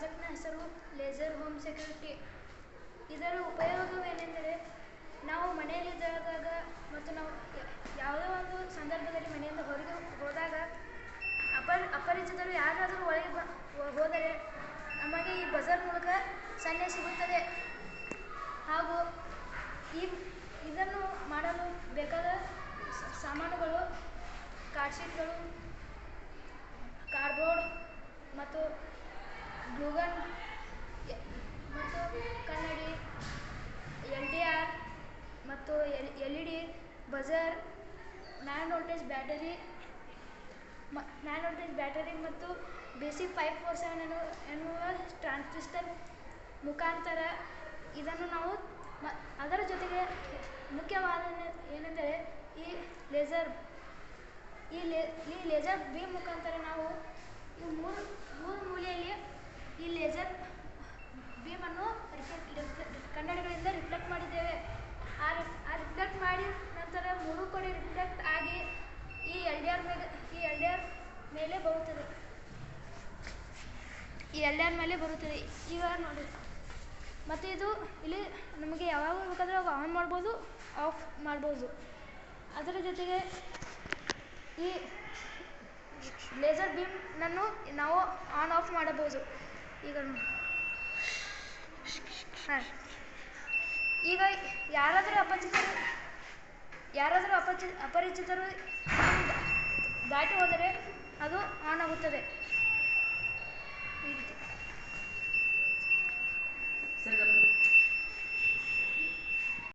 ಪ್ರಾಜೆಕ್ಟ್ನ ಹೆಸರು laser home security. ಇದರ ಉಪಯೋಗವೇನೆಂದರೆ, ನಾವು ಮನೆಯಲ್ಲಿದ್ದಾಗ ಮತ್ತು ನಾವು ಯಾವುದೇ ಒಂದು ಸಂದರ್ಭದಲ್ಲಿ ಮನೆಯಿಂದ ಹೊರಗೆ ಹೋದಾಗ ಅಪರಿಚಿತರು ಯಾರಾದರೂ ಒಳಗೆ ಹೋದರೆ ನಮಗೆ ಈ ಬಜರ್ ಮೂಲಕ ಸನ್ನೆ ಸಿಗುತ್ತದೆ. ಹಾಗೂ ಇದನ್ನು ಮಾಡಲು ಬೇಕಾದ ಸಾಮಾನುಗಳು ಕಾರ್ಡ್ಶೀಟ್ಗಳು, ಕಾರ್ಡ್ಬೋರ್ಡ್ ಮತ್ತು ಗ್ಲೂಗನ್ ಮತ್ತು ಕನ್ನಡಿ, LDR ಮತ್ತು LED, buzzer, nano voltage battery ಮತ್ತು ಬೇಸಿಕ್ 547 ಎನ್ನುವ ಟ್ರಾನ್ಸಿಸ್ಟರ್ ಮುಖಾಂತರ ಇದನ್ನು ನಾವು ಅದರ ಜೊತೆಗೆ ಮುಖ್ಯವಾದ ಏನೆಂದರೆ ಈ ಲೇಸರ್ ಬೀಮ್ ಮುಖಾಂತರ ನಾವು ಈ ಮೂರು ಮೂಲೆಯಲ್ಲಿ ಈ ಲೇಸರ್ ಬೀಮನ್ನು ಕನ್ನಡಿಗಳಿಂದ ರಿಫ್ಲೆಕ್ಟ್ ಮಾಡಿದ್ದೇವೆ. ಆ ರಿಫ್ಲೆಕ್ಟ್ ಮಾಡಿ ನಂತರ ಮೂರು ಕಡೆ ರಿಫ್ಲೆಕ್ಟ್ ಆಗಿ ಈ LDR ಮೇಲೆ ಬರುತ್ತದೆ. ಈಗ ನೋಡಿ, ಮತ್ತು ಇದು ಇಲ್ಲಿ ನಮಗೆ ಯಾವಾಗ ಬೇಕಾದರೆ ಆನ್ ಮಾಡ್ಬೋದು, ಆಫ್ ಮಾಡ್ಬೋದು. ಅದರ ಜೊತೆಗೆ ಈ ಲೇಸರ್ ಬೀಮ್ನನ್ನು ನಾವು ಆನ್ ಆಫ್ ಮಾಡಬಹುದು. ಈಗ ಯಾರಾದರೂ ಅಪರಿಚಿತರು ದಾಟಿ ಹೋದರೆ ಅದು ಆನ್ ಆಗುತ್ತದೆ. ಈ ರೀತಿ